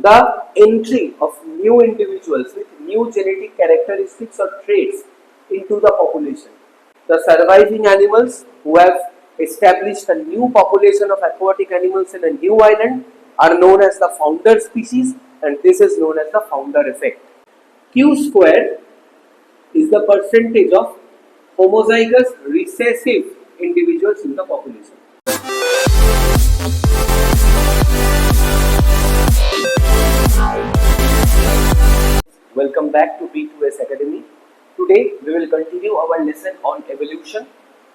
The entry of new individuals with new genetic characteristics or traits into the population. The surviving animals who have established a new population of aquatic animals in a new island are known as the founder species, and this is known as the founder effect. Q square is the percentage of homozygous recessive individuals in the population. Welcome back to btosacademy. Today we will continue our lesson on evolution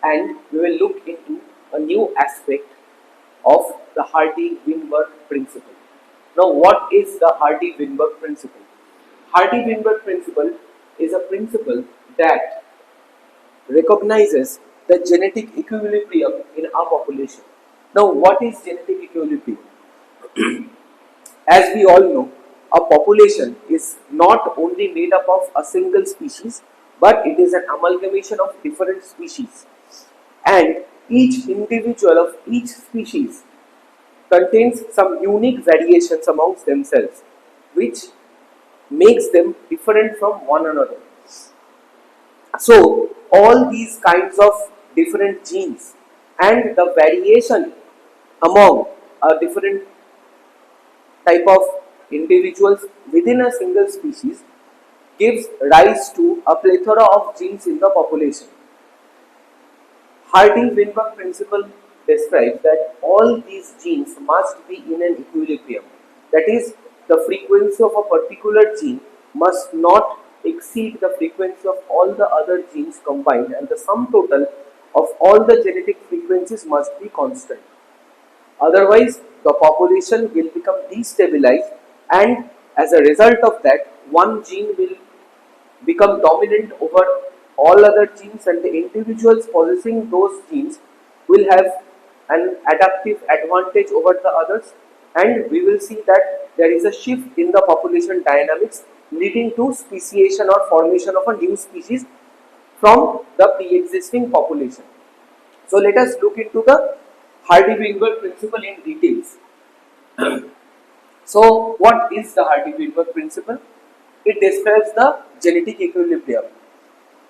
and we will look into a new aspect of the Hardy-weinberg principle. Now, what is the Hardy-weinberg principle? Hardy-weinberg principle is a principle that recognizes the genetic equilibrium in our population. Now, what is genetic equilibrium? As we all know, a population is not only made up of a single species, but it is an amalgamation of different species. And each individual of each species contains some unique variations amongst themselves, which makes them different from one another. So, all these kinds of different genes and the variation among a different type of individuals within a single species gives rise to a plethora of genes in the population. Hardy-weinberg principle describes that all these genes must be in an equilibrium. That is, the frequency of a particular gene must not exceed the frequency of all the other genes combined, and the sum total of all the genetic frequencies must be constant. Otherwise, the population will become destabilized, and as a result of that, one gene will become dominant over all other genes, and the individuals possessing those genes will have an adaptive advantage over the others, and we will see that there is a shift in the population dynamics leading to speciation or formation of a new species from the pre-existing population. So let us look into the Hardy-weinberg principle in details. So what is the Hardy-weinberg principle? It describes the genetic equilibrium.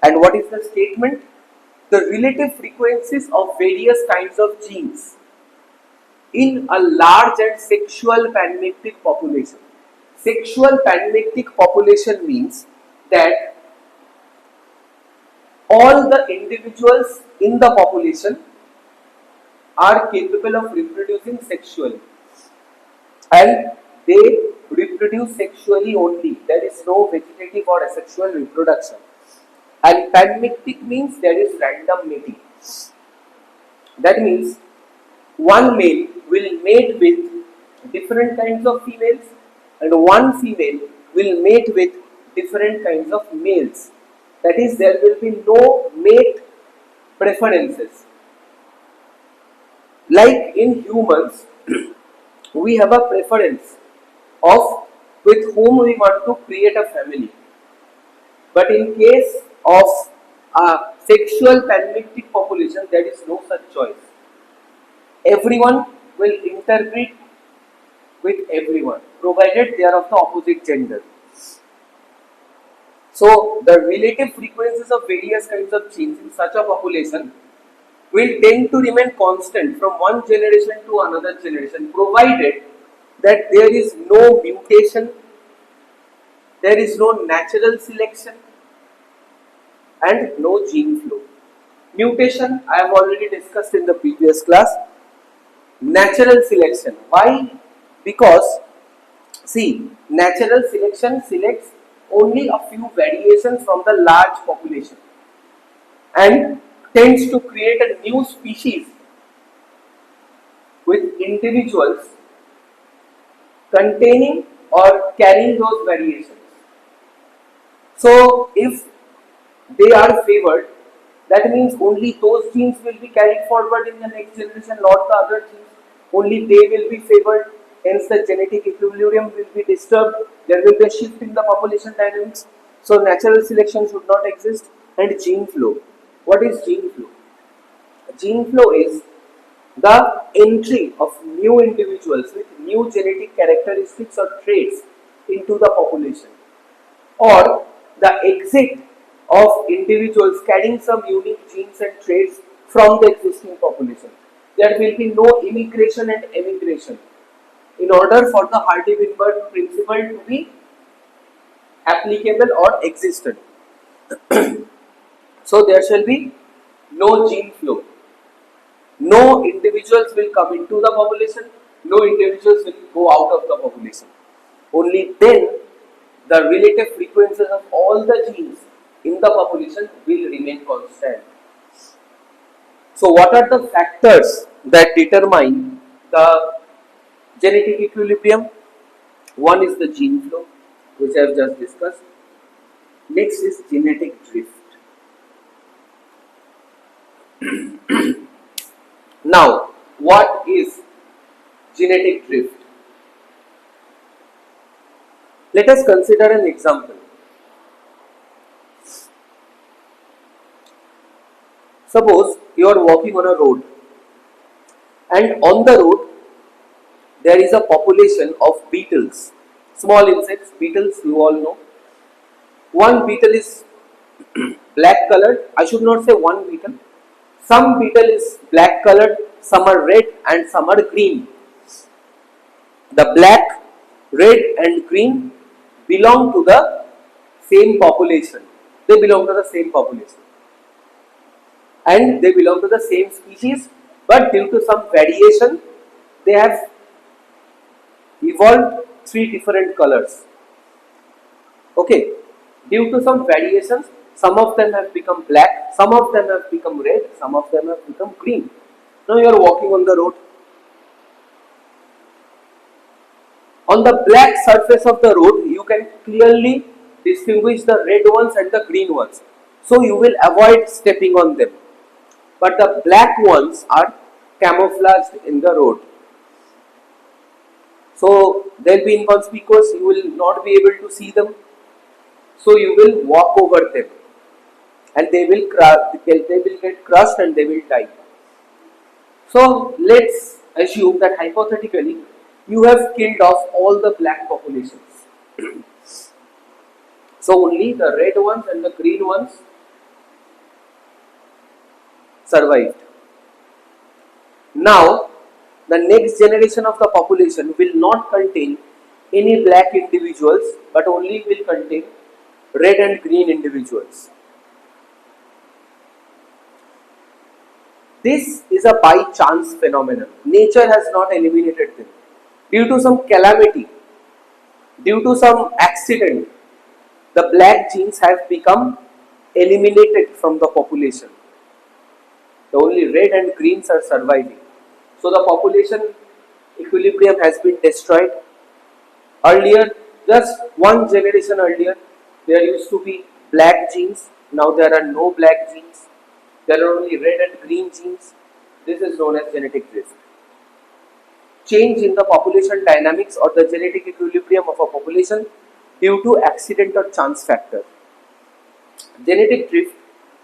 And what is the statement? The relative frequencies of various kinds of genes in a large and sexual panmictic population. Sexual panmictic population means that all the individuals in the population are capable of reproducing sexually, and they reproduce sexually only. There is no vegetative or asexual reproduction. And panmictic means there is random mating. That means one male will mate with different kinds of females, and one female will mate with different kinds of males. That is, there will be no mate preferences. Like in humans, we have a preference of with whom we want to create a family. But in case of a sexual panmictic population, there is no such choice. Everyone will interbreed with everyone, provided they are of the opposite gender. So, the relative frequencies of various kinds of genes in such a population will tend to remain constant from one generation to another generation, provided that there is no mutation, there is no natural selection, and no gene flow. Mutation, I have already discussed in the previous class. Natural selection. Why? Because, see, natural selection selects only a few variations from the large population and tends to create a new species with individuals containing or carrying those variations. So, if they are favored, that means only those genes will be carried forward in the next generation, not the other genes. Only they will be favored, hence the genetic equilibrium will be disturbed. There will be a shift in the population dynamics. So natural selection should not exist. And gene flow. What is gene flow? Gene flow is the entry of new individuals with new genetic characteristics or traits into the population, or the exit of individuals carrying some unique genes and traits from the existing population. There will be no immigration and emigration in order for the Hardy-weinberg principle to be applicable or existent. So there shall be no gene flow. No individuals will come into the population, no individuals will go out of the population. Only then the relative frequencies of all the genes in the population will remain constant. So what are the factors that determine the genetic equilibrium? One is the gene flow, which I have just discussed. Next is genetic drift. Now, what is genetic drift? Let us consider an example. Suppose you are walking on a road, and on the road there is a population of beetles, small insects. Beetles, you all know. One beetle is black colored. I should not say one beetle. Some beetle is black colored, some are red and some are green. The black, red and green belong to the same population. They belong to the same population. And they belong to the same species, but due to some variation, they have evolved three different colors. Okay, due to some variations, some of them have become black, some of them have become red, some of them have become green. Now you are walking on the road. On the black surface of the road, you can clearly distinguish the red ones and the green ones. So you will avoid stepping on them. But the black ones are camouflaged in the road. So they will be inconspicuous, you will not be able to see them. So you will walk over them and they will get crushed and they will die. So let's assume that hypothetically you have killed off all the black populations. So only the red ones and the green ones survived. Now the next generation of the population will not contain any black individuals, but only will contain red and green individuals. This is a by chance phenomenon. Nature has not eliminated them. Due to some calamity, due to some accident, the black genes have become eliminated from the population. The only red and greens are surviving. So the population equilibrium has been destroyed. Earlier, just one generation earlier, there used to be black genes. Now there are no black genes. There are only red and green genes. This is known as genetic drift. Change in the population dynamics or the genetic equilibrium of a population due to accident or chance factor. Genetic drift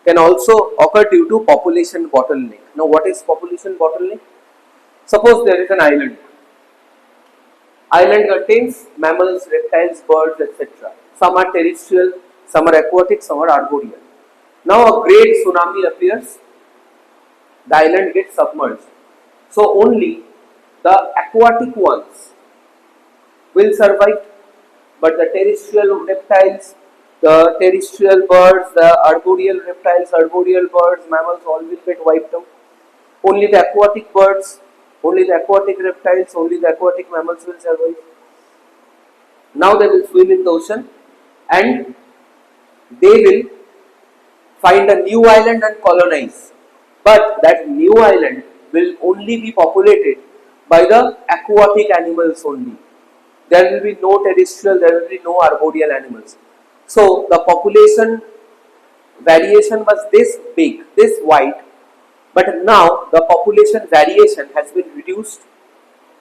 can also occur due to population bottleneck. Now what is population bottleneck? Suppose there is an island. Island contains mammals, reptiles, birds, etc. Some are terrestrial, some are aquatic, some are arboreal. Now a great tsunami appears, the island gets submerged. So only the aquatic ones will survive, but the terrestrial reptiles, the terrestrial birds, the arboreal reptiles, arboreal birds, mammals all will get wiped out. Only the aquatic birds, only the aquatic reptiles, only the aquatic mammals will survive. Now they will swim in the ocean and they will find a new island and colonize. But that new island will only be populated by the aquatic animals only. There will be no terrestrial, there will be no arboreal animals. So the population variation was this big, this wide, but now the population variation has been reduced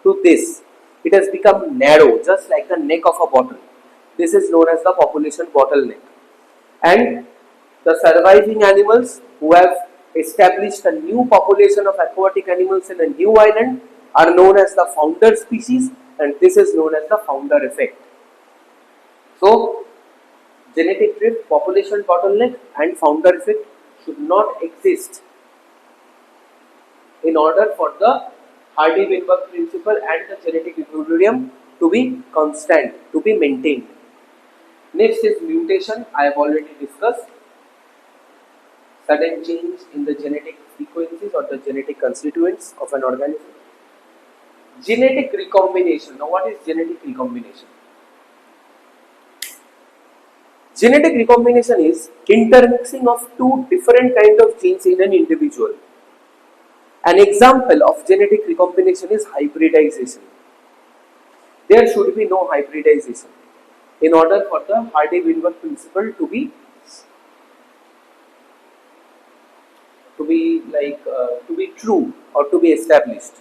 to this. It has become narrow, just like the neck of a bottle. This is known as the population bottleneck. And the surviving animals who have established a new population of aquatic animals in a new island are known as the founder species, and this is known as the founder effect. So, genetic drift, population bottleneck and founder effect should not exist in order for the Hardy-weinberg principle and the genetic equilibrium to be constant, to be maintained. Next is mutation. I have already discussed. Sudden change in the genetic frequencies or the genetic constituents of an organism. Genetic recombination. Now, what is genetic recombination? Genetic recombination is intermixing of two different kinds of genes in an individual. An example of genetic recombination is hybridization. There should be no hybridization in order for the Hardy-weinberg principle to be true or to be established.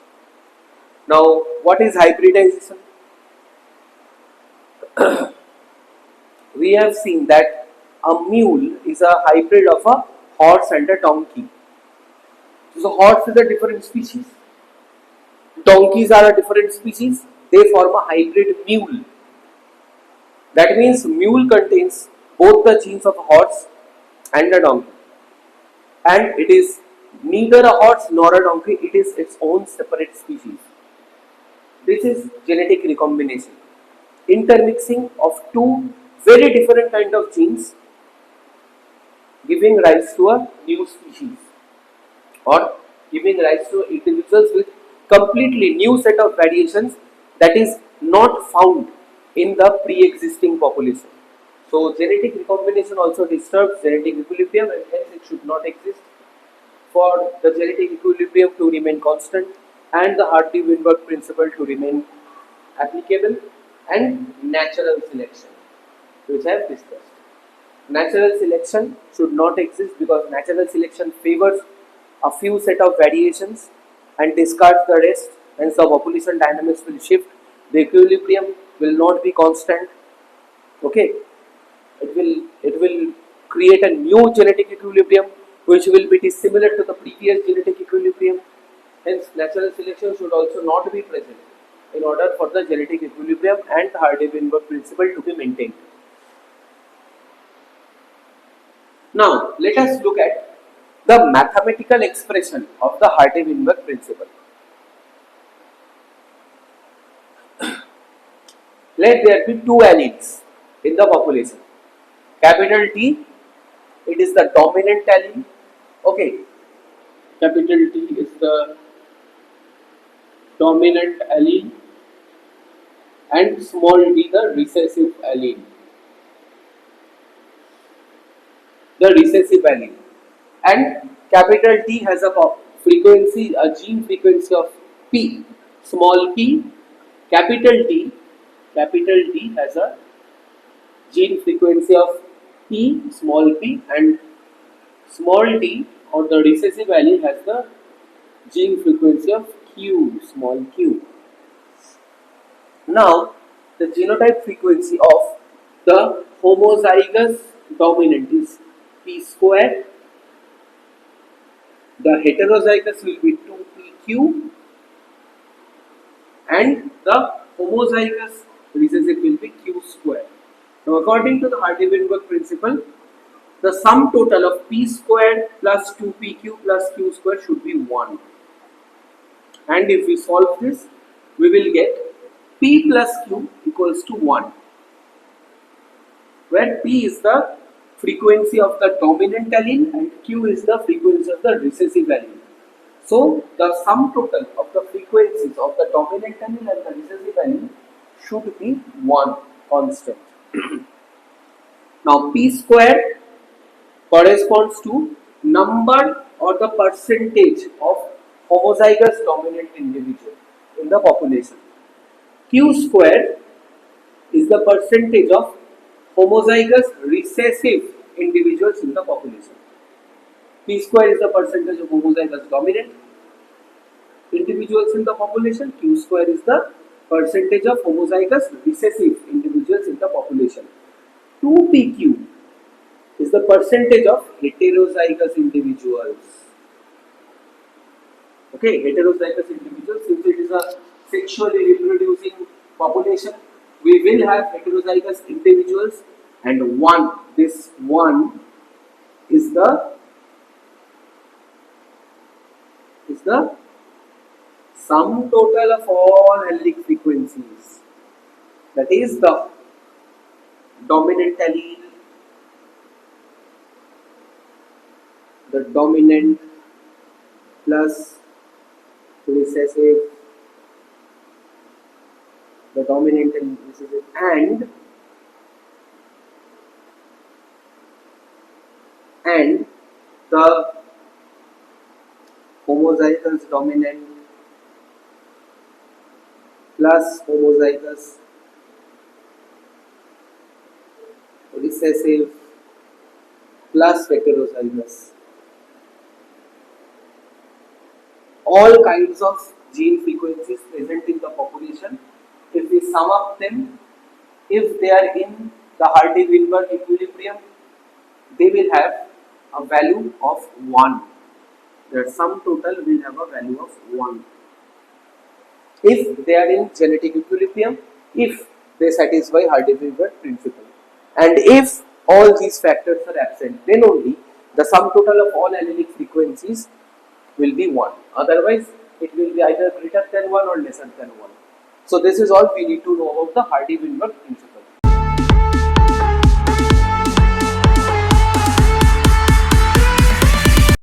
Now, what is hybridization? We have seen that a mule is a hybrid of a horse and a donkey. So, horse is a different species, donkeys are a different species, they form a hybrid mule. That means mule contains both the genes of a horse and a donkey, and it is neither a horse nor a donkey, it is its own separate species. This is genetic recombination, intermixing of two very different kind of genes giving rise to a new species or giving rise to individuals with completely new set of variations that is not found in the pre-existing population. So genetic recombination also disturbs genetic equilibrium, and hence it should not exist. For the genetic equilibrium to remain constant and the Hardy-weinberg principle to remain applicable, and natural selection, which I have discussed. Natural selection should not exist because natural selection favors a few set of variations and discards the rest, and the population dynamics will shift. The equilibrium will not be constant. Okay, it will create a new genetic equilibrium which will be dissimilar to the previous genetic equilibrium. Hence, natural selection should also not be present in order for the genetic equilibrium and the Hardy-weinberg principle to be maintained. Now, let us look at the mathematical expression of the Hardy-weinberg principle. Let there be two alleles in the population. Capital T, it is the dominant allele. Okay, capital T is the dominant allele, and small d the recessive allele. The recessive allele, and capital T has a frequency, a gene frequency of p, small p. Capital D has a gene frequency of p, small p, and small d or the recessive allele has the gene frequency of q, small q. Now, the genotype frequency of the homozygous dominant is p square. The heterozygous will be 2pq, and the homozygous recessive will be q square. Now, according to the Hardy-weinberg principle, the sum total of p square plus 2pq plus q square should be 1. And if we solve this, we will get p plus q equals to 1, where p is the frequency of the dominant allele and q is the frequency of the recessive allele. So, the sum total of the frequencies of the dominant allele and the recessive allele should be 1 constant. Now, p square corresponds to number or the percentage of homozygous dominant individual in the population. Q square is the percentage of homozygous recessive individuals in the population. P square is the percentage of homozygous dominant individuals in the population. Q square is the percentage of homozygous recessive individuals in the population. 2pq is the percentage of heterozygous individuals. Okay, heterozygous individuals, since it is a sexually reproducing population, we will have heterozygous individuals, and this one is the sum total of all allelic frequencies. That is the dominant allele, the dominant plus recessive, the dominant and recessive, and the homozygous dominant plus homozygous recessive plus heterozygous. All kinds of gene frequencies present in the population, if we sum up them, if they are in the Hardy-weinberg equilibrium, they will have a value of 1. Their sum total will have a value of 1. If they are in genetic equilibrium, if they satisfy Hardy-weinberg principle. And if all these factors are absent, then only the sum total of all allelic frequencies will be 1. Otherwise, it will be either greater than 1 or lesser than 1. So this is all we need to know about the Hardy-weinberg principle.